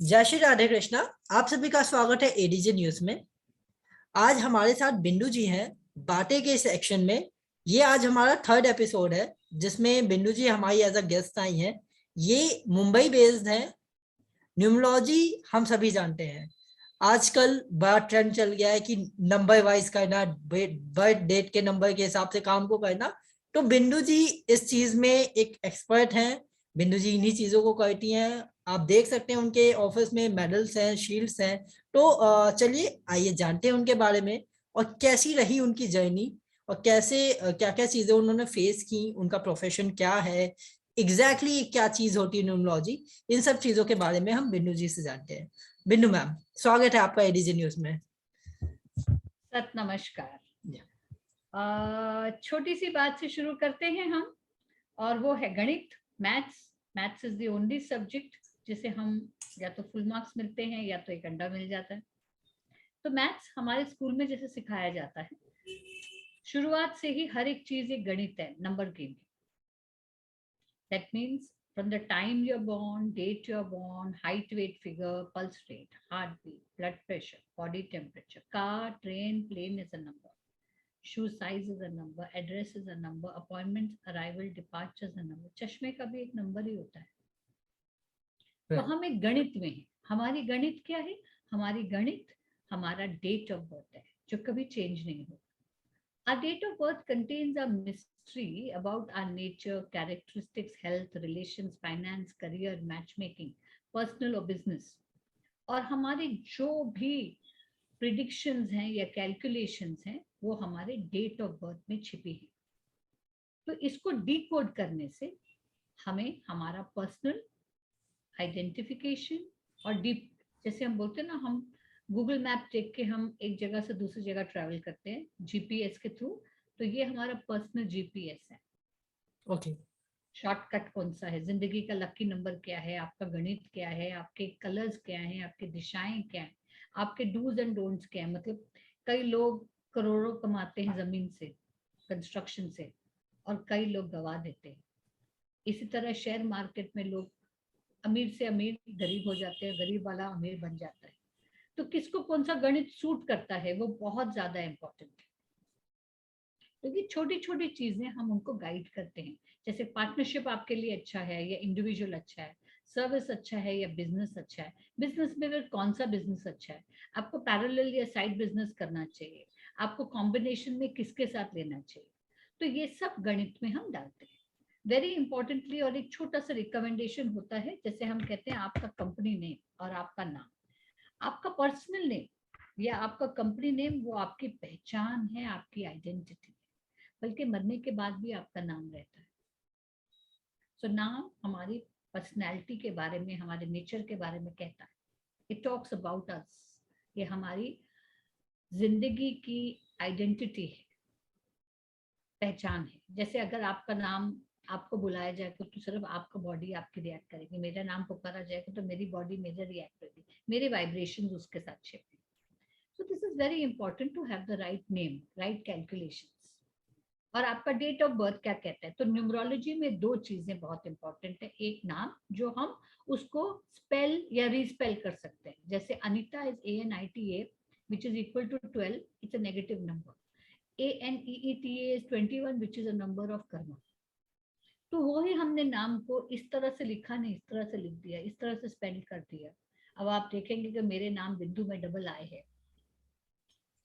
जय श्री राधे कृष्णा। आप सभी का स्वागत है एडीजे न्यूज में। आज हमारे साथ बिंदु जी हैं बातें के सेक्शन में। ये आज हमारा थर्ड एपिसोड है जिसमें बिंदु जी हमारी एज अ गेस्ट आई हैं। ये मुंबई बेस्ड है। न्यूमरोलॉजी हम सभी जानते हैं, आजकल बड़ा ट्रेंड चल गया है कि नंबर वाइज करना, बर्थ डेट के नंबर के हिसाब से काम को करना। तो बिंदु जी इस चीज में एक एक्सपर्ट हैं। बिंदु जी इन्हीं चीजों को करती हैं। आप देख सकते हैं उनके ऑफिस में मेडल्स हैं, शील्ड्स हैं। तो चलिए आइए जानते हैं उनके बारे में और कैसी रही उनकी जर्नी और कैसे क्या क्या चीजें उन्होंने फेस की, उनका प्रोफेशन क्या है, एग्जैक्टली क्या चीज होती है न्यूमरोलॉजी। इन सब चीजों के बारे में हम बिंदु जी से जानते हैं। बिंदु मैम, स्वागत है आपका एडीजे न्यूज में। सत नमस्कार। छोटी सी बात से शुरू करते हैं हम, और वो है गणित, maths. Maths is the only subject जिसे हम या तो फुल मार्क्स मिलते हैं या तो एक अंडा मिल जाता है। तो मैथ्स हमारे स्कूल में जैसे सिखाया जाता है, शुरुआत से ही हर एक चीज एक गणित है, number game. That means from the time you're born, date you're born, height, weight, figure, pulse rate, heartbeat, blood pressure, body temperature, car, train, plane is a number, shoe size is a number, address is a number, appointments, arrival, departure is a number. चश्मे का भी एक number ही होता है। तो हम एक गणित में हैं। हमारी गणित क्या है? हमारी गणित हमारा डेट ऑफ बर्थ है, जो कभी चेंज नहीं होगा। Our date of birth contains a mystery about our nature, characteristics, health, relations, finance, career, matchmaking, personal or business. और हमारे जो भी प्रिडिक्शंस हैं या कैलकुलेशंस हैं वो हमारे डेट ऑफ बर्थ में छिपी है। तो इसको डिकोड करने से हमें हमारा पर्सनल आइडेंटिफिकेशन और डीप, जैसे हम बोलते हैं ना, हम गूगल मैप देख के हम एक जगह से दूसरी जगह ट्रैवल करते हैं जीपीएस के थ्रू, तो ये हमारा पर्सनल जीपीएस है। ओके। शॉर्टकट कौन सा है, जिंदगी का लकी नंबर क्या है, आपका गणित क्या है, आपके कलर्स क्या हैं, आपकी दिशाएं क्या हैं, आपके डूज एंड डोंट्स क्या है। मतलब कई लोग करोड़ों कमाते हैं जमीन से, कंस्ट्रक्शन से, और कई लोग गवा देते हैं। इसी तरह शेयर मार्केट में लोग अमीर से अमीर गरीब हो जाते हैं, गरीब वाला अमीर बन जाता है। तो किसको कौन सा गणित सूट करता है वो बहुत ज्यादा इंपॉर्टेंट है। तो ये छोटी छोटी चीजें हम उनको गाइड करते हैं। जैसे पार्टनरशिप आपके लिए अच्छा है या इंडिविजुअल अच्छा है, सर्विस अच्छा है या बिजनेस अच्छा है, बिजनेस में अगर कौन सा बिजनेस अच्छा है, आपको पैरेलल या साइड बिजनेस करना चाहिए, आपको कॉम्बिनेशन में किसके साथ लेना चाहिए। तो ये सब गणित में हम डालते हैं वेरी इंपॉर्टेंटली। और एक छोटा सा रिकमेंडेशन होता है, जैसे हम कहते हैं आपका कंपनी नेम और आपका नाम, आपका पर्सनल नेम या आपका कंपनी नेम, वो आपकी पहचान है, आपकी आइडेंटिटी है, बल्कि मरने के बाद भी आपका नाम रहता है। सो नाम हमारी पर्सनैलिटी के बारे में, हमारे नेचर के बारे में कहता है। It talks about us. ये हमारी जिंदगी की आइडेंटिटी है, पहचान है। जैसे अगर आपका नाम, आपको बुलाया जाएगा तो सिर्फ आपका बॉडी आपकी रिएक्ट करेगी, मेरा नाम पुकारा जाएगा तो मेरी बॉडी मेरा रिएक्ट करेगी, मेरे वाइब्रेशंस उसके साथ shift. So this is very important to have the right name, right calculations. और आपका डेट ऑफ बर्थ क्या कहता है? तो न्यूमरोलॉजी में दो चीजें बहुत इंपॉर्टेंट है। एक नाम जो हम उसको स्पेल या रीस्पेल कर सकते हैं, जैसे Anita is ANITA which is equal to 12, it's a negative number. ANEETA is 21 which is a number of karma. तो वही हमने नाम को इस तरह से लिखा नहीं, इस तरह से लिख दिया, इस तरह से स्पेल कर दिया। अब आप देखेंगे कि मेरे नाम बिंदु में डबल आई है,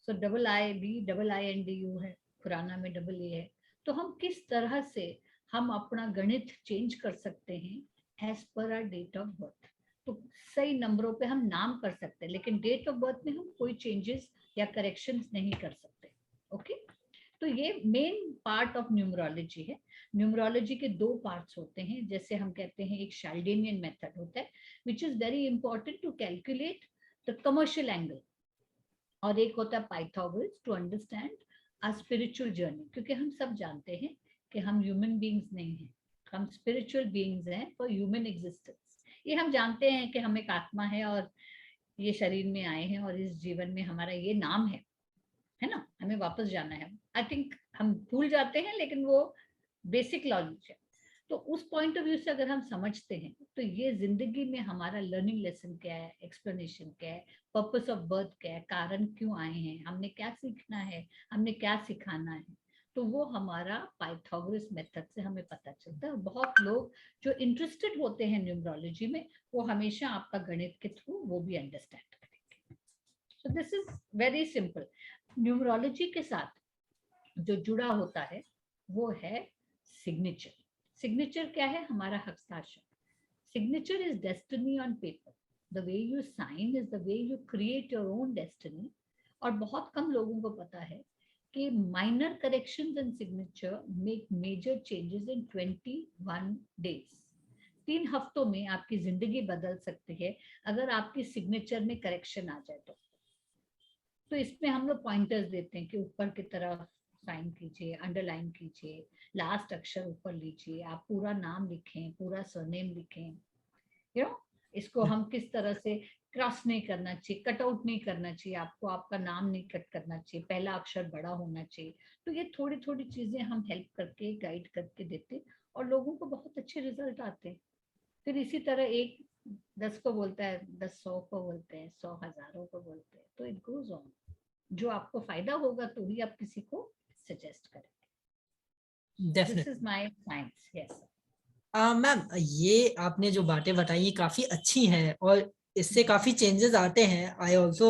सो डबल आई भी INDU है, खुराना में डबल ए है। तो हम किस तरह से हम अपना गणित चेंज कर सकते हैं as per hour date of birth. तो सही नंबरों पे हम नाम कर सकते हैं, लेकिन डेट ऑफ बर्थ में हम कोई चेंजेस या करेक्शंस नहीं कर सकते। ओके, तो ये मेन पार्ट ऑफ न्यूमरोलॉजी है। न्यूमरोलॉजी के दो पार्ट्स होते हैं, जैसे हम कहते हैं एक शाल्डेनियन मेथड होता है which is very important to calculate the commercial angle, और एक होता है Pythagoras to understand a spiritual journey. क्योंकि हम सब जानते हैं कि हम ह्यूमन बीइंग्स नहीं हैं, हम स्पिरिचुअल बीइंग्स हैं फॉर ह्यूमन एग्जिस्टेंस। ये हम जानते हैं कि हम एक आत्मा है और ये शरीर में आए हैं और इस जीवन में हमारा ये नाम है ना, हमें वापस जाना है। आई थिंक हम भूल जाते हैं, लेकिन वो बेसिक लॉजिक है। तो उस पॉइंट ऑफ व्यू से अगर हम समझते हैं तो ये जिंदगी में हमारा लर्निंग लेसन क्या है, एक्सप्लेनेशन क्या है, पर्पस ऑफ बर्थ क्या है, कारण क्यों आए हैं, हमने क्या सीखना है, हमने क्या सिखाना है, तो वो हमारा पाइथागोरस मेथड से हमें पता चलता है। और बहुत लोग जो इंटरेस्टेड होते हैं न्यूमरोलॉजी में वो हमेशा आपका गणित के थ्रू वो भी अंडरस्टैंड करेंगे। सो this is very simple. Numerology के साथ जो जुड़ा होता है वो है सिग्नेचर। सिग्नेचर क्या है? हमारा हस्ताक्षर। Signature is destiny on paper. The way you sign is the way you create your own destiny. और बहुत कम लोगों को पता है कि minor corrections in signature make major changes in 21 days. 3 हफ्तों में आपकी जिंदगी बदल सकती है अगर आपकी सिग्नेचर में करेक्शन आ जाए तो इसमें हम लोग पॉइंटर्स देते हैं कि ऊपर की तरफ साइन कीजिए, अंडरलाइन कीजिए, लास्ट अक्षर ऊपर लीजिए, आप पूरा नाम लिखें, पूरा सरनेम लिखें। यू नो, इसको हम किस तरह से क्रॉस नहीं करना चाहिए, कट आउट नहीं करना चाहिए, आपको आपका नाम नहीं कट करना चाहिए, पहला अक्षर बड़ा होना चाहिए। तो ये थोड़ी थोड़ी चीजें हम हेल्प करके गाइड करके देते और लोगों को बहुत अच्छे रिजल्ट आते हैं। फिर इसी तरह एक 10 को बोलता है, 10 100 को बोलते हैं, 100 हजारों को बोलते हैं, तो इट गोज ऑन। जो आपको फायदा होगा तो ही आप किसी को सजेस्ट करेंगे। This definitely. Is my science. Yes ma'am, ये आपने जो बातें बताई ये काफी अच्छी हैं और इससे काफी चेंजेस आते हैं। I also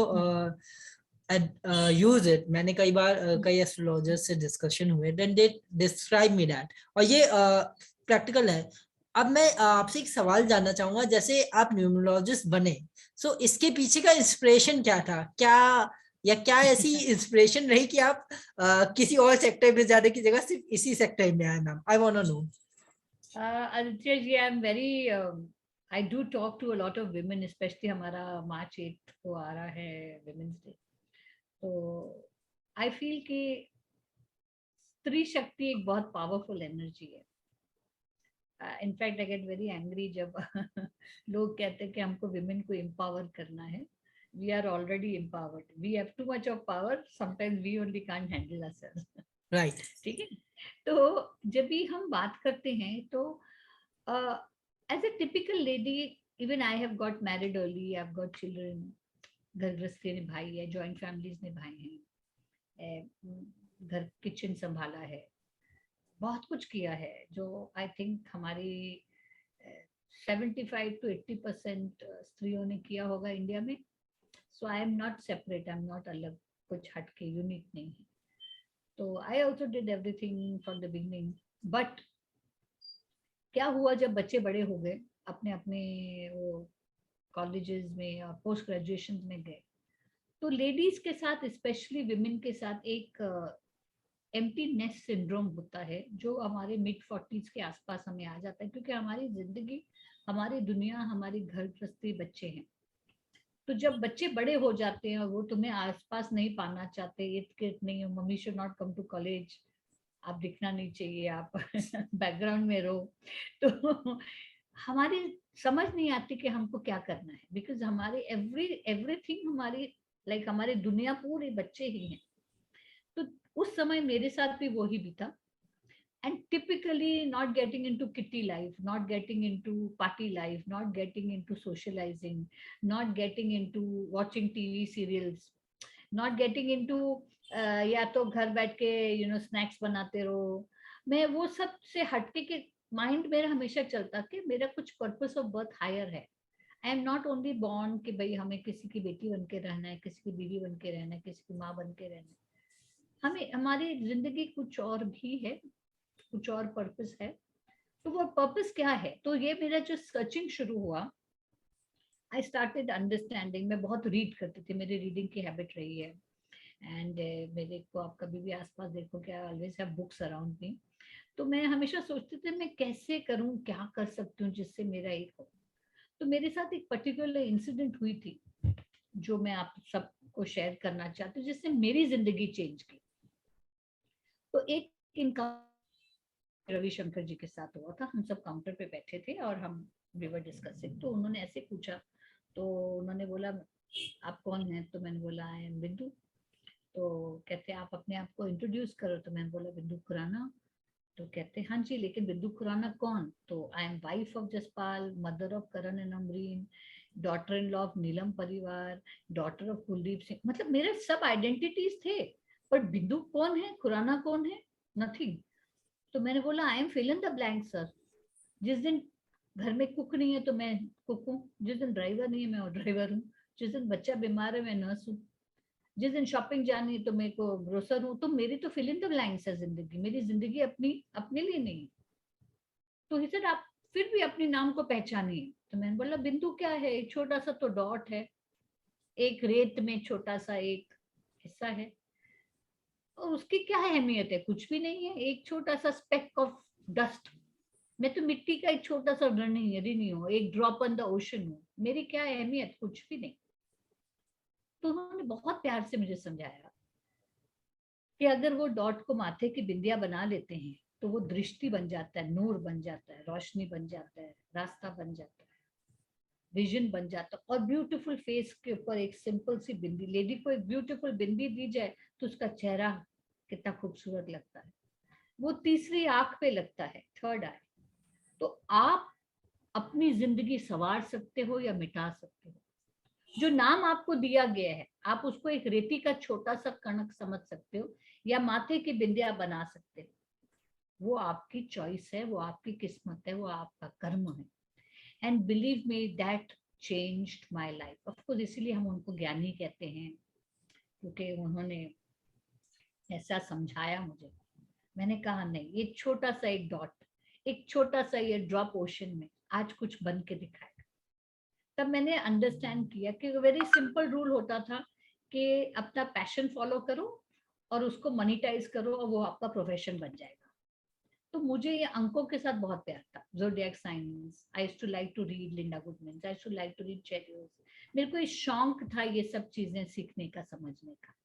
use it. मैंने कई बार कई एस्ट्रोलॉजर से डिस्कशन हुए, then they describe me that, और ये प्रैक्टिकल है। अब मैं आपसे एक सवाल जानना चाहूंगा, जैसे आप न्यूमरोलॉजिस्ट बने, सो इसके पीछे का इंस्पिरेशन क्या था? क्या ऐसी इंस्पिरेशन रही कि आप किसी और सेक्टर में जाने की जगह सिर्फ इसी सेक्टर में आए? Ma'am, I want to know. Aditya ji, I am very I do talk to a lot of women, specially हमारा मार्च 8 को आ रहा है विमेन्स डे। तो आई फील कि स्त्री शक्ति एक बहुत पावरफुल एनर्जी है। In fact I get very angry जब लोग कहते हैं कि हमको विमेन को एम्पावर करना है। We are already empowered, we have too much of power, sometimes we only can't handle ourselves. Right. ठीक है। तो जब भी हम बात करते हैं तो as a typical lady, even I have got married early, I have got children, घर गृहस्थी निभाई है, जॉइंट फैमिलीज निभाई हैं, घर किचन संभाला है, बहुत कुछ किया है जो आई थिंक हमारी 75 to 80% स्त्रियों ने किया होगा इंडिया में। So I am not separate, I am not अलग, कुछ हटके यूनिक नहीं है। तो I also did everything from the beginning. But क्या हुआ जब बच्चे बड़े हो गए, अपने अपने वो कॉलेजेस में और पोस्ट ग्रेजुएशन में गए, तो लेडीज के साथ, स्पेशली विमेन के साथ एक एम्प्टी नेस्ट सिंड्रोम होता है जो हमारे मिड 40s के आसपास हमें आ जाता है, क्योंकि हमारी जिंदगी, हमारी दुनिया, हमारी घर गृहस्थी, बच्चे हैं। तो जब बच्चे बड़े हो जाते हैं और वो तुम्हें आसपास नहीं पाना चाहते, इट किट नहीं, mummy should not come to college, आप दिखना नहीं चाहिए, आप बैकग्राउंड में रहो, तो हमारी समझ नहीं आती कि हमको क्या करना है, बिकॉज हमारे एवरीथिंग हमारी हमारी दुनिया पूरे बच्चे ही हैं। तो उस समय मेरे साथ भी वही भी था। And typically not getting into kitty life, not getting into party life, not getting into socializing, not getting into watching TV serials, not getting into या तो घर बैठ के स्नैक्स बनाते रहो। मैं वो सब से हटके के माइंड मेरा हमेशा चलता कि मेरा कुछ पर्पस ऑफ बर्थ हायर है। आई एम नॉट ओनली बॉर्न कि भाई हमें किसी की बेटी बन के रहना है, किसी की बीवी बन के रहना है, किसी की माँ बन के रहना है। हमें हमारी जिंदगी कुछ और भी है, कुछ और पर्पस है। तो वो पर्पस क्या है? तो ये मेरा जो सर्चिंग शुरू हुआ, आई स्टार्टेड अंडरस्टैंडिंग। मैं बहुत रीड करती थी, मेरी रीडिंग की हैबिट रही है। एंड मेरे को आप कभी भी आसपास देखो कि I always have books around me. तो मैं हमेशा सोचती थी मैं कैसे करूं, क्या कर सकती हूँ जिससे मेरा एक हो। तो मेरे साथ एक पर्टिकुलर इंसिडेंट हुई थी जो मैं आप सबको शेयर करना चाहती हूँ, जिससे मेरी जिंदगी चेंज की। तो एक इनका रविशंकर जी के साथ हुआ था। हम सब काउंटर पे बैठे थे और हम वी वर डिस्कसिंग। तो उन्होंने ऐसे पूछा, तो उन्होंने बोला आप कौन हैं? तो मैंने बोला आई एम बिंदु। तो कहते आप अपने आप को इंट्रोड्यूस करो। तो मैंने बोला बिंदु खुराना। तो कहते हाँ जी, लेकिन बिंदु खुराना कौन? तो I am wife of Jaspal, mother of Karan and Amreen, daughter in law of Neelam परिवार, डॉटर ऑफ कुलदीप सिंह। मतलब मेरे सब आइडेंटिटीज थे, पर बिंदु कौन है, खुराना कौन है? नथिंग। तो मैंने बोला I am fill in the blank sir. जिस दिन घर में कुक नहीं है तो मैं कुक हूँ, जिस दिन ड्राइवर नहीं है मैं ड्राइवर हूँ, जिस दिन बच्चा बीमार है मैं नर्स हूँ, जिस दिन शॉपिंग जानी है तो मेरे को ग्रोसर हूँ। तो मेरी तो फिल इन द ब्लैंक्स है जिंदगी, मेरी जिंदगी अपनी अपने लिए नहीं। तो ही सेड आप फिर भी अपने नाम को पहचानिए। तो मैंने बोला बिंदु क्या है, एक छोटा सा तो डॉट है, एक रेत में छोटा सा एक हिस्सा है, और उसकी क्या अहमियत है? कुछ भी नहीं है, एक छोटा सा स्पेक ऑफ डस्ट। मैं तो मिट्टी का एक छोटा सा ऋणी हूँ, एक ड्रॉप ऑन द ओशन हूँ, मेरी क्या अहमियत? कुछ भी नहीं। तो उन्होंने बहुत प्यार से मुझे समझाया कि अगर वो डॉट को माथे की बिंदिया बना लेते हैं तो वो दृष्टि बन जाता है, नूर बन जाता है, रोशनी बन जाता है, रास्ता बन जाता है, विजन बन जाता है। और ब्यूटीफुल फेस के ऊपर एक सिंपल सी बिंदी, लेडी को एक ब्यूटीफुल बिंदी दी जाए तो उसका चेहरा कितना खूबसूरत लगता है, वो तीसरी आंख पे लगता है, थर्ड आई। तो आप अपनी जिंदगी संवार सकते हो या मिटा सकते हो। जो नाम आपको दिया गया है, आप उसको एक रेती का छोटा सा कणक समझ सकते हो या माथे की बिंदिया बना सकते हो। वो आपकी चॉइस है, वो आपकी किस्मत है, वो आपका कर्म है। And believe me that changed my life. Of course इसीलिए हम उनको ज्ञानी कहते हैं, क्योंकि उन्होंने ऐसा समझाया मुझे। मैंने कहा नहीं, ये छोटा सा एक डॉट, एक छोटा सा ये ड्रॉप ओशन में आज कुछ बन के दिखाएगा। तब मैंने अंडरस्टैंड किया कि वेरी सिंपल रूल होता था कि अपना पैशन फॉलो करो और उसको मोनिटाइज करो और वो आपका प्रोफेशन बन जाएगा। तो मुझे ये अंकों के साथ बहुत प्यार था, zodiac science, I used to like to read Linda Goodman, I used to like to read Cheiro's. मेरे को ये शौक था ये सब चीजें सीखने का, समझने का।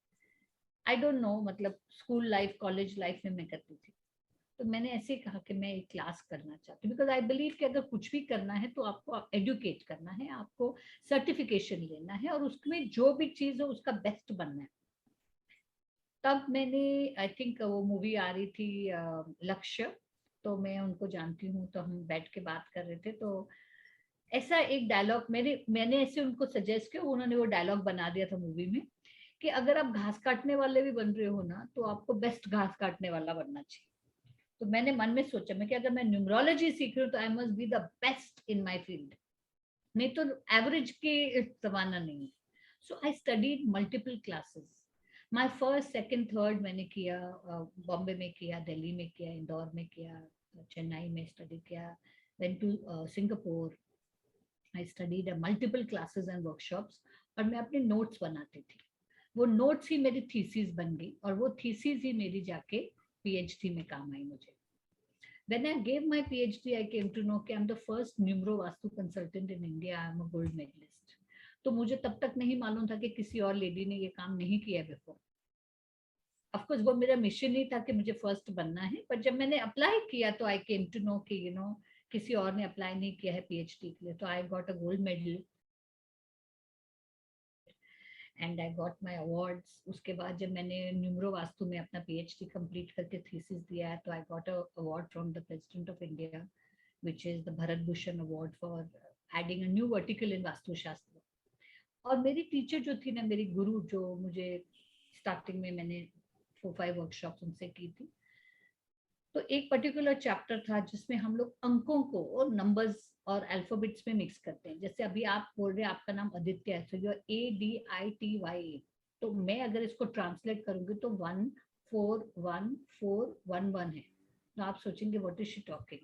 आई डोंट नो, मतलब स्कूल लाइफ कॉलेज लाइफ में मैं करती थी। तो मैंने ऐसे कहा कि मैं एक क्लास करना चाहती हूँ, बिकॉज आई बिलीव कि अगर कुछ भी करना है तो आपको एडुकेट करना है, आपको सर्टिफिकेशन लेना है और उसमें जो भी चीज हो उसका बेस्ट बनना है। तब मैंने, आई थिंक वो मूवी आ रही थी लक्ष्य, तो मैं उनको जानती हूँ, तो हम बैठ के बात कर रहे थे। तो ऐसा एक डायलॉग मैंने ऐसे उनको सजेस्ट किया, उन्होंने वो डायलॉग बना दिया था मूवी में कि अगर आप घास काटने वाले भी बन रहे हो ना तो आपको बेस्ट घास काटने वाला बनना चाहिए। तो मैंने मन में सोचा मैं कि अगर मैं न्यूमरोलॉजी सीख रही हूँ तो I must be the best in my field, नहीं तो एवरेज के जमाना नहीं है। So I studied multiple classes. My first second third मैंने किया, बॉम्बे में किया, दिल्ली में किया, इंदौर में किया, चेन्नई में स्टडी किया, went to Singapore. I studied multiple classes and workshops. और मैं अपने नोट्स बनाती थी, वो नोट्स ही मेरी थीसिस बन गई और वो थीसिस ही मेरी जाके पीएचडी में काम आई मुझे। When I gave my PhD, I came to know कि I'm the first numero vastu consultant in India. I'm a gold medalist. तो मुझे तब तक नहीं मालूम था कि किसी और लेडी ने ये काम नहीं किया बिफोर। ऑफ कोर्स वो मेरा मिशन ही था कि मुझे फर्स्ट बनना है, पर जब मैंने अप्लाई किया तो आई केम टू नो कि किसी और ने अप्लाई नहीं किया है पीएचडी के लिए। तो I got a gold medal and I got my awards. उसके बाद जब मैंने न्यूमरो वास्तु में अपना पीएचडी कंप्लीट करके थीसिस दिया है तो I got a award from the president of India, which is the Bharat Bhushan Award for adding a new vertical in vastu शास्त्र। और मेरी टीचर जो थी ना, मेरी गुरु, जो मुझे स्टार्टिंग में मैंने 4-5 वर्कशॉप उनसे की थी, तो एक पर्टिकुलर चैप्टर था जिसमें हम लोग अंकों को और नंबर्स और अल्फाबेट्स में मिक्स करते हैं। जैसे अभी आप बोल रहे हैं आपका नाम आदित्य है, तो योर ADITY, तो मैं अगर इसको ट्रांसलेट करूंगी तो 141411 है। तो आप सोचेंगे what is she talking,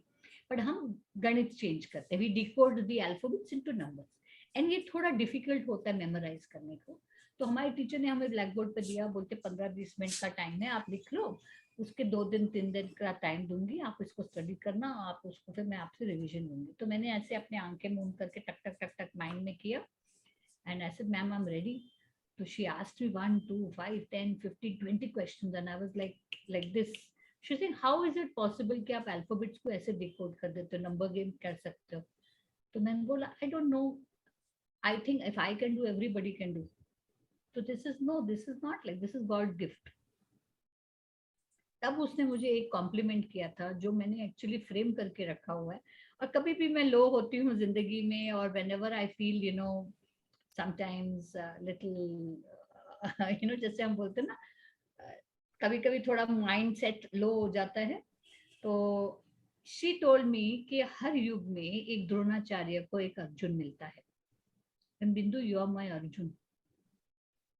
but हम गणित चेंज करते हैं, we decode the alphabets into numbers. And ये थोड़ा डिफिकल्ट होता है मेमोराइज करने को। तो हमारे टीचर ने हमें ब्लैक बोर्ड पे दिया, बोलते 15-20 मिनट का टाइम है, आप लिख लो, उसके 2-3 दिन का टाइम दूंगी, आप इसको स्टडी करना, आप उसको फिर मैं आपसे रिवीजन दूंगी। तो मैंने ऐसे अपने आंखें मूंद करके टक टक टक टक माइंड में किया and I said ma'am I am ready. तो she asked me 1 2 5 10 15 20 questions and I was like this. She said how is it possible कि आप अल्फाबेट्स को ऐसे डिकोड कर देते हो, नंबर गेम कर सकते हो? तो मैंने बोला I don't know, I think if I can do everybody can do. तो this is not like, this is God gift. तब उसने मुझे एक कॉम्प्लीमेंट किया था जो मैंने एक्चुअली फ्रेम करके रखा हुआ है। और कभी भी मैं लो होती हूँ जिंदगी में, और whenever I feel sometimes little जैसे हम बोलते हैं ना, कभी कभी थोड़ा माइंड सेट लो हो जाता है, तो शी टोल्ड मी कि हर युग में एक द्रोणाचार्य को एक अर्जुन मिलता है। Bindu, you are my Arjun,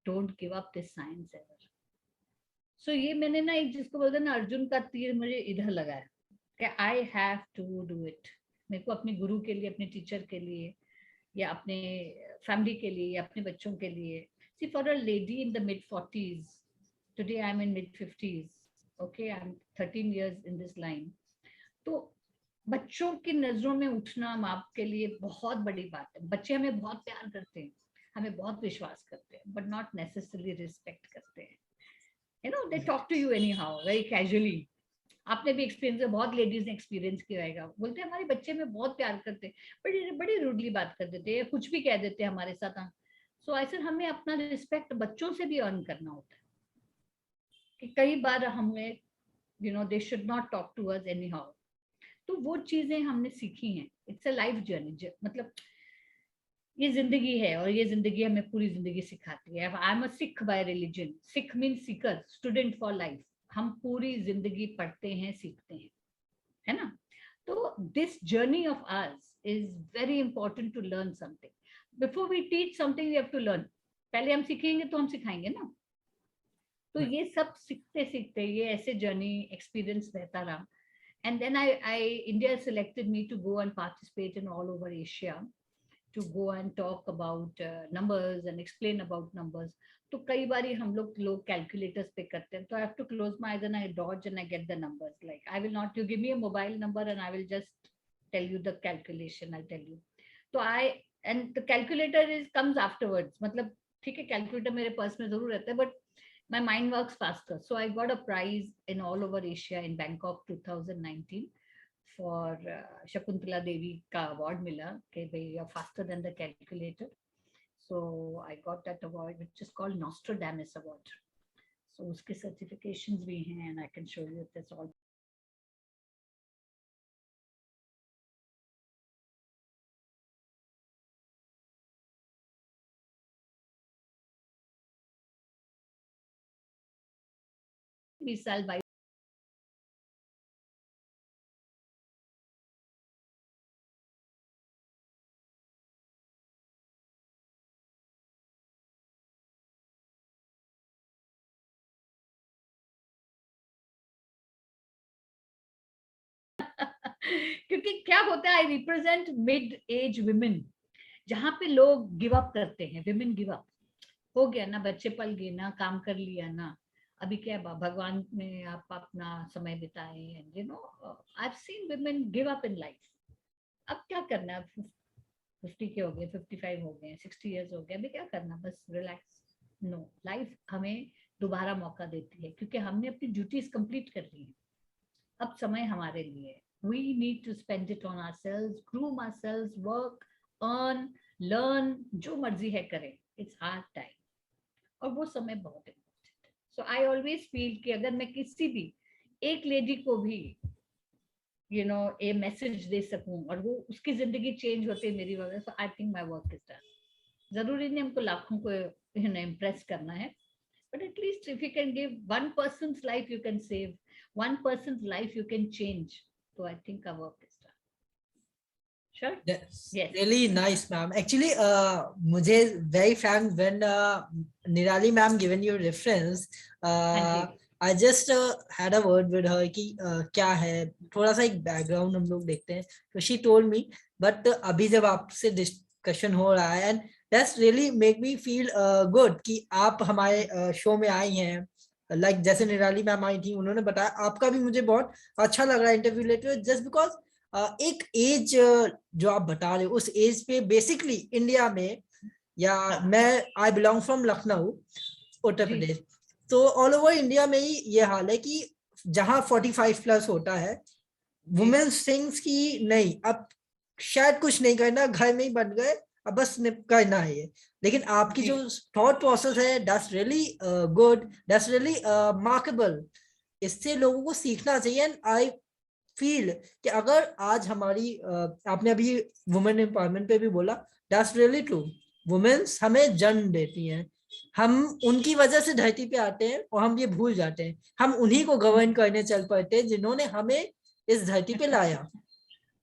don't give up this science ever. So ये मैंने ना एक, जिसको बोलते हैं ना, अर्जुन का तीर मुझे इधर लगाया कि I have to do it. मेरे को अपने गुरु के लिए, अपने टीचर के लिए, या अपने फैमिली के लिए, या अपने बच्चों के लिए। See for a lady in the mid 40s, today I am in mid 50s, okay, I am 13 years in this line. तो बच्चों की नजरों में उठना माँ के लिए बहुत बड़ी बात है। बच्चे हमें बहुत प्यार करते हैं, हमें बहुत विश्वास करते हैं, बट नॉट नेसेसरली रिस्पेक्ट करते हैं। They talk to you anyhow, very casually. आपने भी एक्सपीरियंस, बहुत लेडीज ने एक्सपीरियंस किया होगा, बोलते हैं हमारे बच्चे में बहुत प्यार करते हैं, बड़ी बड़ी रूडली बात कर देते हैं, कुछ भी कह देते हैं हमारे साथ। सो ऐसे हमें अपना रिस्पेक्ट बच्चों से भी अर्न करना होता है, कि कई बार हमें they should not talk to us anyhow. तो वो चीजें हमने सीखी हैं। इट्स अ लाइफ जर्नी, मतलब ये जिंदगी है, और ये जिंदगी हमें पूरी जिंदगी सिखाती है। I am a Sikh bye religion. Sikh mean Sikar, student for life. हम पूरी जिंदगी पढ़ते हैं, सीखते हैं, है ना। तो this journey of ours is very important to learn something. Before we teach something we have to learn. पहले हम सीखेंगे तो हम सिखाएंगे ना। तो ये सब सीखते सीखते ये ऐसे जर्नी एक्सपीरियंस रहता रहा। And then India selected me to go and participate in all over Asia, to go and talk about numbers and explain about numbers. तो कई बारी हम लोग कैलकुलेटर्स पे करते हैं, तो I have to close my eyes and I dodge and I get the numbers. Like I will not, you give me a mobile number and I will just tell you the calculation, I tell you. तो I, and the calculator is comes afterwards, मतलब ठीक है, calculator मेरे purse में जरूर रहता है, but my mind works faster. So I got a prize in all over Asia in Bangkok 2019 for Shakuntala Devi ka award mila कि भाई you're faster than the calculator. So I got that award, which is called Nostradamus Award. So उसके certifications भी हैं, and I can show you this all. बीस साल 22 क्योंकि क्या होता है, I represent mid age women, जहाँ पे लोग गिव अप करते हैं। विमेन गिव अप, हो गया ना, बच्चे पल गए ना, काम कर लिया ना, अभी क्या भगवान में आप अपना समय बिताए। And I have seen women give up in life. अब क्या करना है, 50 के हो गए, 55 हो गए, 60 इयर्स हो गए, अभी क्या करना, बस रिलैक्स। नो, लाइफ हमें दोबारा मौका देती है, क्योंकि हमने अपनी ड्यूटीज कंप्लीट कर ली है। अब समय हमारे लिए, we need to spend it on ourselves, groom ourselves, work, earn, learn, जो मर्जी है करें। it's our time, और वो समय बहुत इम्पोर्टेंट है। सो आई ऑलवेज फील कि अगर मैं किसी भी एक लेडी को भी ए मैसेज दे सकूं, और वो उसकी जिंदगी चेंज होते मेरी वजह से, I think my work is done. जरूरी नहीं हमको लाखों को इम्प्रेस करना है, but at least if you can give one person's life, you can save one person's life, you can change. So I think our work is done. Sure. That's Yes. really nice, ma'am. Actually, मुझे very frank when Nirali ma'am given you reference, I just had a word with her कि क्या है, थोड़ा सा एक background हम लोग देखते हैं। तो she told me, but अभी जब आपसे discussion हो रहा है, and that's really make me feel good कि आप हमारे शो में आई हैं। Like जैसे निराली मैम आई थी, उन्होंने बताया, आपका भी मुझे बहुत अच्छा लग रहा है इंटरव्यू लेते हुए, जस्ट बिकॉज एक एज जो आप बता रहे हो, उस एज पे बेसिकली इंडिया में, या मैं I belong from Lucknow, Uttar Pradesh, तो ऑल ओवर इंडिया में ही ये हाल है कि जहां 45 प्लस होता है, वुमेन्स थिंग्स की नहीं, अब शायद कुछ नहीं करना, घर में ही बन गए, अब बस करना है ये। लेकिन आपकी जो थॉट प्रोसेस है, that's really good, that's really markable, इससे लोगों को सीखना चाहिए। एंड आई फील कि अगर आज हमारी आपने अभी वुमेन एम्पावरमेंट पे भी बोला, दैट्स रियली ट्रू। वुमेन्स हमें जन्म देती हैं, हम उनकी वजह से धरती पे आते हैं और हम ये भूल जाते हैं, हम उन्हीं को गवर्न करने चल पड़ते हैं जिन्होंने हमें इस धरती पे लाया।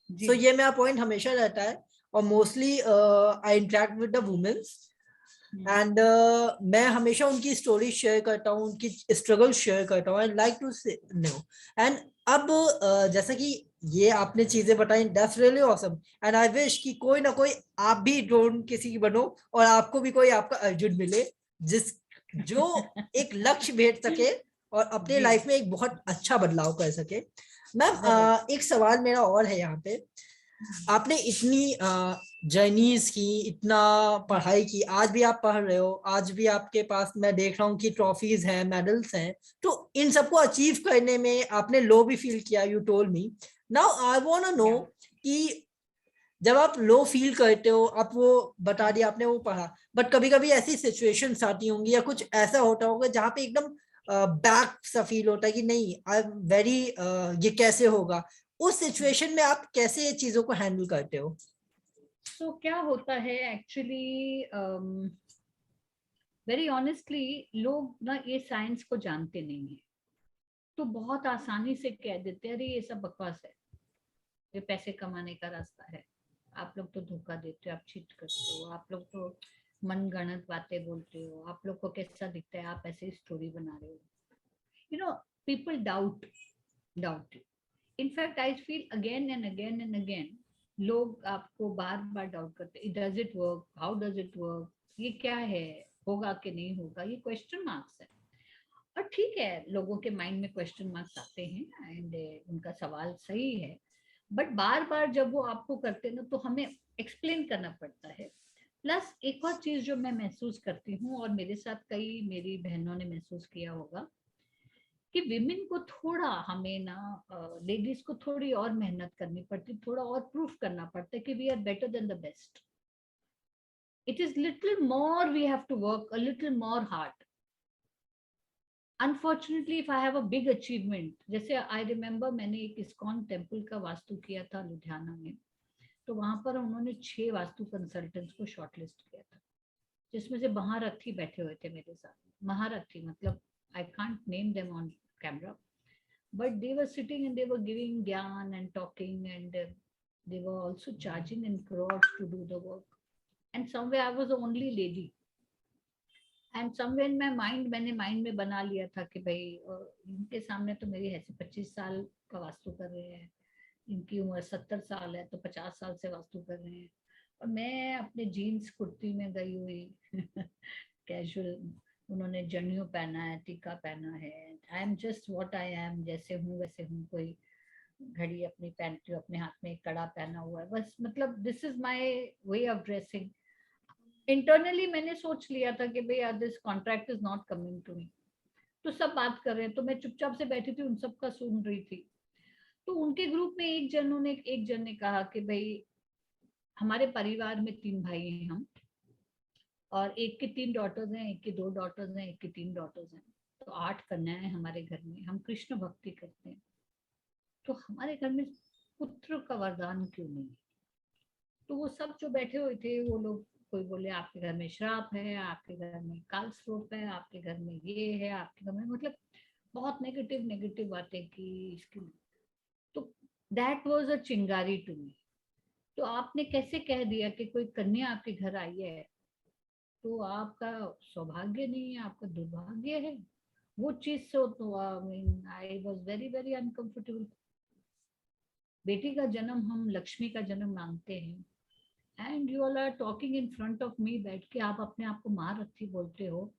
जी। सो ये मेरा पॉइंट हमेशा रहता है। और mostly I interact with the womens and मैं हमेशा उनकी स्टोरी शेयर करता हूँ, उनकी स्ट्रगल शेयर करता हूँ। I like to know. And अब जैसा कि ये आपने चीजें बताई, that's really awesome. And I wish कि कोई ना कोई आप भी ड्रोन किसी की बनो और आपको भी कोई आपका अर्जुन मिले, जिस जो एक लक्ष्य भेज सके और अपने जी। लाइफ में एक बहुत अच्छा बदलाव कर सके। Ma'am Right. एक सवाल मेरा और है यहाँ पे। आपने इतनी जर्नीज की, इतना पढ़ाई की, आज भी आप पढ़ रहे हो, आज भी आपके पास मैं देख रहा हूँ कि ट्रॉफीज हैं, मेडल्स हैं, तो इन सबको अचीव करने में आपने लो भी फील किया, you told me. Now I want to know Yeah. कि जब आप लो फील करते हो, आप वो बता दिया आपने, वो पढ़ा, बट कभी कभी ऐसी सिचुएशंस आती होंगी या कुछ ऐसा होता होगा जहाँ पे एकदम बैक सा फील होता है कि नहीं, आई एम वेरी, ये कैसे होगा। उस सिचुएशन में आप कैसे ये चीजों को हैंडल करते हो? तो क्या होता है एक्चुअली, वेरी ऑनेस्टली लोग ना ये साइंस को जानते नहीं है, तो बहुत आसानी से कह देते हैं अरे ये सब बकवास है, ये पैसे कमाने का रास्ता है, आप लोग तो धोखा देते हो, आप चीट करते हो, आप लोग तो मनगढ़ंत बातें बोलते हो, आप लोग को कैसा दिखता है, आप ऐसे स्टोरी बना रहे हो। You know, people doubt in fact I feel again and again and again, लोग आपको बार बार डाउट करते, does it work, how does it work, ये क्या है, होगा कि नहीं होगा, ये क्वेश्चन मार्क्स है। और ठीक है, लोगों के माइंड में क्वेश्चन मार्क्स आते हैं एंड उनका सवाल सही है, बट बार बार जब वो आपको करते हैं ना तो हमें एक्सप्लेन करना पड़ता है। प्लस एक और चीज जो मैं महसूस करती हूँ, और मेरे साथ कई मेरी बहनों ने महसूस किया होगा, कि विमेन को थोड़ा, हमें ना लेडीज को थोड़ी और मेहनत करनी पड़ती, थोड़ा और प्रूफ करना पड़ता है कि we are better than the best. It is little more, we have to work a little more hard. Unfortunately if I have a big achievement, जैसे आई रिमेम्बर मैंने एक इस्कॉन टेम्पल का वास्तु किया था लुधियाना में, तो वहां पर उन्होंने 6 वास्तु कंसल्टेंट्स को शॉर्टलिस्ट किया था, जिसमें से महारथी बैठे हुए थे मेरे साथ। महारथी मतलब I can't name them on camera, but they were sitting and they were giving gyan and talking, and they were also charging in crores to do the work. And somewhere I was the only lady, and somewhere in my mind, मैंने mind में बना लिया था कि भाई इनके सामने तो मेरी ऐसे 25 साल का वास्तु कर रहे हैं, इनकी उम्र 70 साल है तो 50 साल से वास्तु कर रहे हैं, और मैं अपने जीन्स कुर्ती में गई हुई कैजुअल, उन्होंने जनेऊ पहना है, टीका पहना है, I am just what I am, जैसे हूँ वैसे हूँ, कोई घड़ी अपनी पहनती हूँ, अपने हाथ में एक कड़ा पहना हुआ है, बस मतलब this is my way of dressing. Internally मैंने सोच लिया था कि भाई this contract is not coming to me. तो सब बात कर रहे हैं तो मैं चुपचाप से बैठी थी, उन सब का सुन रही थी। तो उनके ग्रुप में एक जन ने कहा कि भाई हमारे परिवार में 3 भाई हैं हम, और एक की 3 डॉटर्स हैं, एक की 2 डॉटर्स हैं, एक की 3 डॉटर्स हैं, तो 8 कन्याएं हमारे घर में, हम कृष्ण भक्ति करते हैं, तो हमारे घर में पुत्र का वरदान क्यों नहीं। तो वो सब जो बैठे हुए थे वो लोग, कोई बोले आपके घर में श्राप है, आपके घर में काल स्वरूप है, आपके घर में ये है, आपके घर में, मतलब बहुत नेगेटिव नेगेटिव बातें की इसकी। तो दैट वाज अ चिंगारी टू मी। तो आपने कैसे कह दिया कि कोई कन्या आपके घर आई है तो आपका सौभाग्य नहीं है, आपका दुर्भाग्य है, वो चीज से तो I was very very uncomfortable. बेटी का जन्म हम लक्ष्मी का जन्म मानते हैं, and you all are talking in front of me, बैठ के आप अपने आप को महारथी बोलते हो,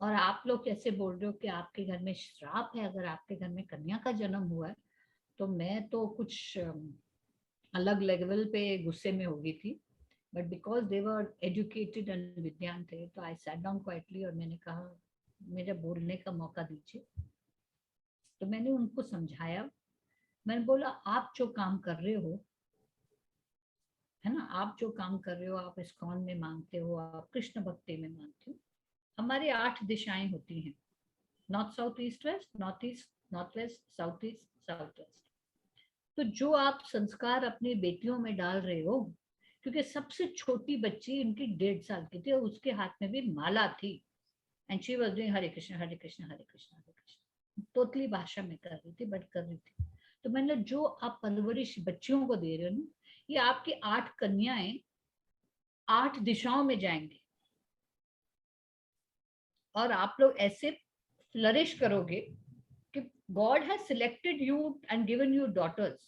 और आप लोग कैसे बोल रहे हो कि आपके घर में श्राप है अगर आपके घर में कन्या का जन्म हुआ है। तो मैं तो कुछ अलग लेवल पे गुस्से में हो गई थी, but because they were educated and विद्वान थे, तो आई सैट डाउन क्वाइटली और मैंने कहा मुझे बोलने का मौका दीजिए। तो मैंने उनको समझाया, मैंने बोला आप जो काम कर रहे हो, है ना, आप जो काम कर रहे हो, आप इस्कॉन में मानते हो, आप कृष्ण भक्ति में मानते हो, हमारी 8 दिशाएं होती हैं, north south east west, north east north west, south east, south west. तो जो आप संस्कार अपनी बेटियों में डाल रहे हो, क्योंकि सबसे छोटी बच्ची इनकी 1.5 साल की थी और उसके हाथ में भी माला थी, एंड शी वाज डूइंग हरे कृष्ण हरे कृष्ण हरे कृष्ण हरे कृष्ण, तोतली भाषा में कर रही थी, बट कर रही थी। तो मैंने जो आप परवरिश बच्चियों को दे रहे हो ना, ये आपकी 8 कन्याएं 8 दिशाओं में जाएंगे, और आप लोग ऐसे फ्लरिश करोगे कि God has selected you and given you daughters,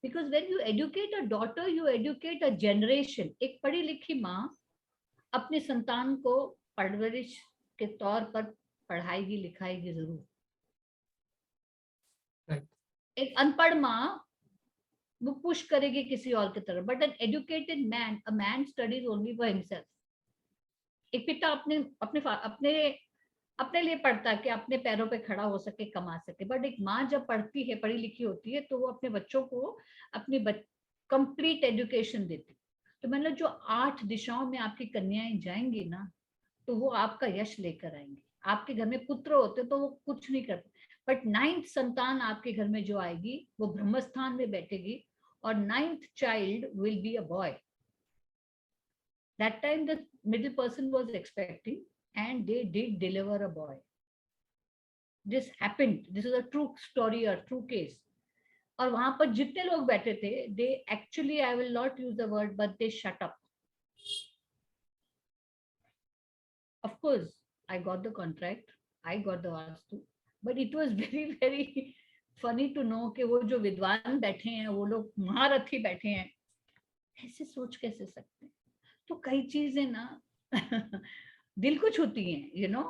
because when you educate a daughter you educate a generation. एक पढ़ी लिखी माँ अपने संतान को परवरिश के तौर पर पढ़ाएगी लिखाएगी जरूर, एक अनपढ़ माँ वो पुश करेगी किसी और की तरफ, but an educated man, a man studies only for himself. एक पिता अपने अपने अपने अपने लिए पढ़ता है कि अपने पैरों पे खड़ा हो सके, कमा सके, बट एक माँ जब पढ़ती है, पढ़ी लिखी होती है, तो वो अपने बच्चों को अपनी कंप्लीट एजुकेशन देती। तो मतलब जो 8 दिशाओं में आपकी कन्याएं जाएंगी ना, तो वो आपका यश लेकर आएंगे। आपके घर में पुत्र होते तो वो कुछ नहीं करते, बट 9th संतान आपके घर में जो आएगी वो ब्रह्मस्थान में बैठेगी, और 9th child will be a boy. That time the middle person was expecting and they did deliver a boy. This happened. This is a true story, a true case. और वहां पर जितने लोग बैठे थे, they actually, I will not use the word, but they shut up. Of course, I got the contract, I got the vastu, but it was very very funny to know कि वो जो विद्वान बैठे हैं, वो लोग महारथी बैठे हैं, ऐसे सोच कैसे सकते हैं। तो कई चीजें ना दिल को छूती हैं, यू नो।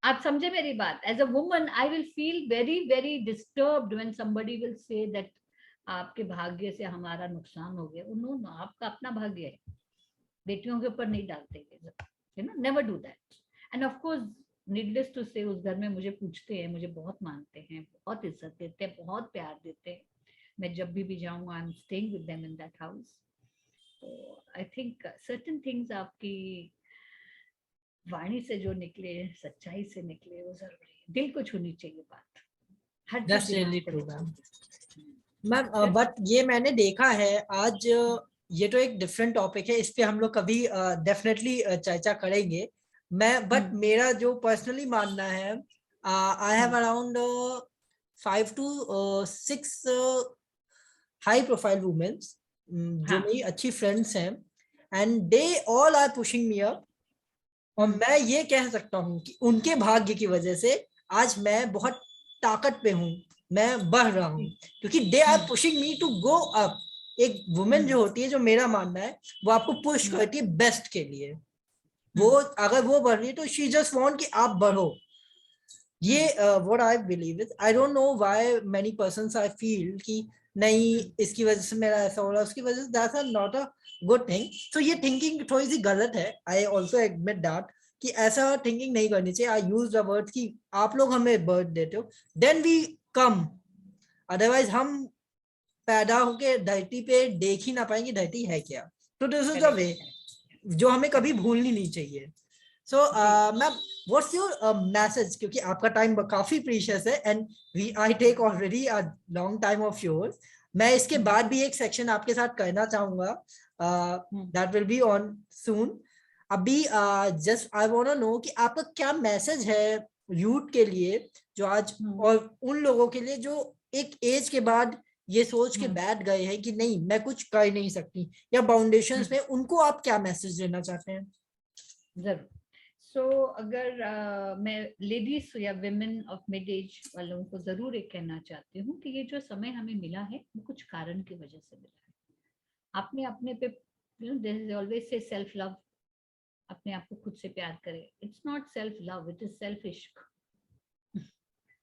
आप समझे मेरी बात? As a woman I will feel very very disturbed when somebody will say that आपके भाग्य से हमारा नुकसान हो गया। उन्होंने आपका अपना भाग्य है, बेटियों के ऊपर नहीं डालते, you know, never do that. And of course needless to say, उस घर में मुझे पूछते हैं, मुझे बहुत मानते हैं, बहुत इज्जत देते हैं, बहुत प्यार देते हैं। मैं जब भी जाऊंगा, I am staying with them in that house. तो आई थिंक सर्टेन थिंग्स आपकी वाणी से जो निकले, सच्चाई से निकले, वो जरूरी है। दिल को छूनी चाहिए बात, हर चीज दिमाग को छूनी। मैम बट ये मैंने देखा है आज, ये तो एक डिफरेंट टॉपिक है, इस पे हम लोग कभी डेफिनेटली चर्चा करेंगे। मैं बट मेरा जो पर्सनली मानना है, I have around 5 to 6 high profile womens जो मेरी अच्छी फ्रेंड्स हैं, and they all are pushing me up. और मैं ये कह सकता हूँ कि उनके भाग्य की वजह से आज मैं बहुत ताकत पे हूँ, मैं बढ़ रहा हूँ, क्योंकि they are pushing me to go up. एक वुमेन जो होती है, जो मेरा मानना है, वो आपको पुश करती है बेस्ट के लिए। वो अगर वो बढ़ रही है तो शी जस्ट वांट कि आप बढ़ो। ये what I believe is. I don't know why many persons I feel कि नहीं इसकी वजह से मेरा ऐसा हो रहा है, उसकी वजह से, that's not a good thing. तो ये थिंकिंग थोड़ी सी गलत है। आई ऑल्सो एडमिट दैट कि ऐसा थिंकिंग नहीं करनी चाहिए। आई यूज द वर्ड कि आप लोग हमें बर्थ देते हो, देन वी कम, अदरवाइज हम पैदा होके धरती पे देख ही ना पाएंगे धरती है क्या। तो दिस इज द वे जो हमें कभी भूलनी नहीं चाहिए। So ma'am, what's your message, क्योंकि आपका टाइम काफी प्रीशियस है and we I take already a long time of yours. मैं इसके बाद भी एक सेक्शन आपके साथ करना चाहूंगा, that will be on soon. अभी just I want to know कि आपका क्या मैसेज है यूथ के लिए जो आज, और उन लोगों के लिए जो एक एज के बाद ये सोच के बैठ गए हैं कि नहीं मैं कुछ कर नहीं सकती, या फाउंडेशंस में, उनको आप क्या मैसेज देना चाहते हैं? जरूर। सो अगर मैं लेडीज या विमेन ऑफ मिड एज वालों को जरूर एक कहना चाहती हूँ कि ये जो समय हमें मिला है वो कुछ कारण की वजह से मिला है। आपने अपने पे, you know, this is always say self love, अपने आप को खुद से प्यार करें। It's not self love, it is self इश्क।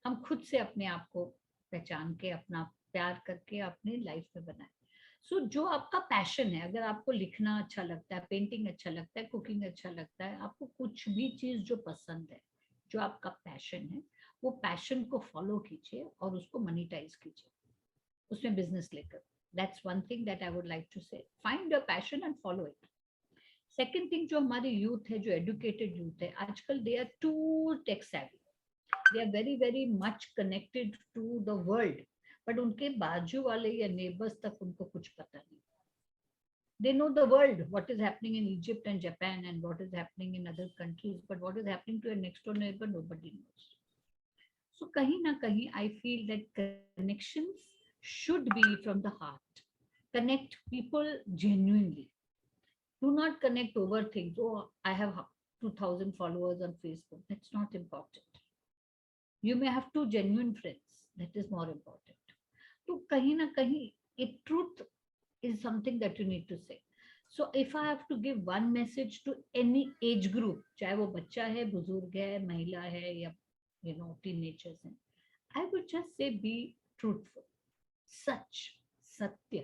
हम खुद से अपने आप को पहचान के, अपना प्यार करके अपने लाइफ में बनाए। सो जो आपका पैशन है, अगर आपको लिखना अच्छा लगता है, पेंटिंग अच्छा लगता है, कुकिंग अच्छा लगता है, आपको कुछ भी चीज जो पसंद है, जो आपका पैशन है, वो पैशन को फॉलो कीजिए और उसको मनीटाइज कीजिए, उसमें बिजनेस लेकर। That's one thing that I would like to say, find your passion and follow it. Second thing, जो हमारे यूथ है, जो एजुकेटेड यूथ है आजकल, they are too tech savvy. they are very very much connected to the world, but उनके बाजू वाले या neighbors तक उनको कुछ पता नहीं. They know the world, what is happening in Egypt and Japan and what is happening in other countries, but what is happening to your next door neighbor, nobody knows. So kahin na kahin, I feel that connections should be from the heart. Connect people genuinely. Do not connect over things. Oh, I have 2,000 followers on Facebook. That's not important. You may have 2 genuine friends. That is more important. So kahin na kahin, a truth is something that you need to say. So if I have to give one message to any age group, चाहे वो बच्चा है, बुजुर्ग है, महिला है, या teenagers हैं, I would just say be truthful. Sach, satya.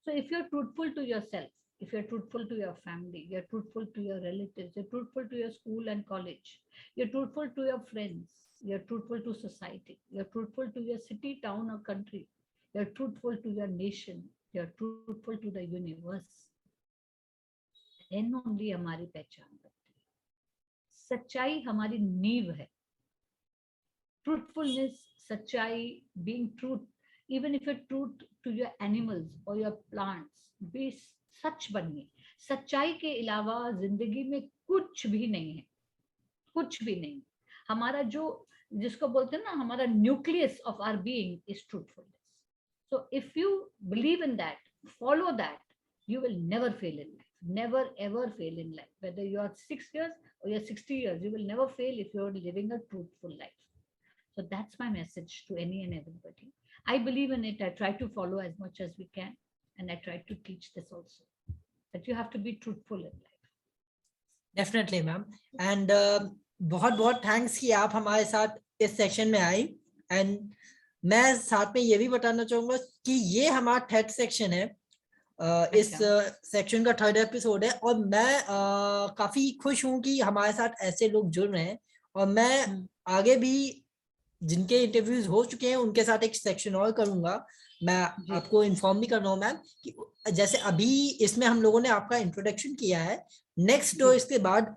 So if you're truthful to yourself, if you're truthful to your family, you're truthful to your relatives, you're truthful to your school and college, you're truthful to your friends, you're truthful to society, you're truthful to your city, town or country, you're truthful to your nation, you're truthful to the universe, then only हमारी पहचान बनती है. सच्चाई हमारी नींव है. Truthfulness, सच्चाई, being truth, even if you're true to your animals or your plants, be सच बनिए. सच्चाई के अलावा जिंदगी में कुछ भी नहीं है, कुछ भी नहीं. हमारा जो जिसको बोलते हैं ना, हमारा nucleus of our being is truthfulness. So if you believe in that, follow that, you will never fail in life. Never ever fail in life. Whether you are 6 years or you're 60 years, you will never fail if you're living a truthful life. So that's my message to any and everybody. I believe in it. I try to follow as much as we can. And I try to teach this also. That you have to be truthful in life. Definitely, ma'am. And बहुत बहुत thanks कि आप हमारे साथ इस section में आई. And मैं साथ में ये भी बताना चाहूंगा कि ये हमारा थर्ड सेक्शन है. इस सेक्शन का थर्ड एपिसोड है और मैं काफी खुश हूं कि हमारे साथ ऐसे लोग जुड़ रहे हैं. और मैं आगे भी जिनके इंटरव्यूज हो चुके हैं उनके साथ एक सेक्शन और करूंगा. मैं आपको इन्फॉर्म भी कर रहा हूँ मैम कि जैसे अभी इसमें हम लोगों ने आपका इंट्रोडक्शन किया है. नेक्स्ट तो इसके बाद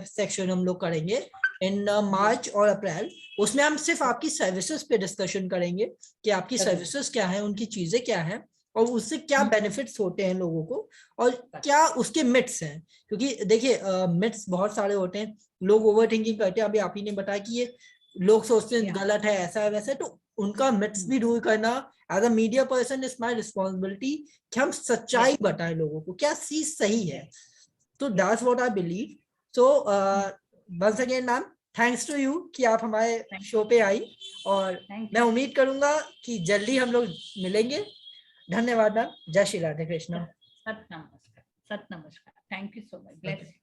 सेक्शन हम लोग करेंगे इन मार्च और अप्रैल. उसमें हम सिर्फ आपकी सर्विसेज पे डिस्कशन करेंगे कि आपकी सर्विसेज क्या है, उनकी चीजें क्या हैं और उससे क्या बेनिफिट्स होते हैं लोगों को और क्या उसके मिथ्स हैं. क्योंकि देखिए मिथ्स बहुत सारे होते हैं. लोग ओवर थिंकिंग करते हैं. अभी आप ही ने बताया कि ये लोग सोचते हैं गलत है, ऐसा है वैसा है. तो उनका मिथ्स भी दूर करना as a media person is my responsibility कि हम सच्चाई बताएं लोगों को, क्या चीज सही है. तो that's what I believe. So once again ma'am, thanks to you कि आप हमारे शो पे आई और मैं उम्मीद करूंगा कि जल्दी हम लोग मिलेंगे. धन्यवाद मैम. जय श्री राधे कृष्ण. सत नमस्कार. Thank you so much. Bless.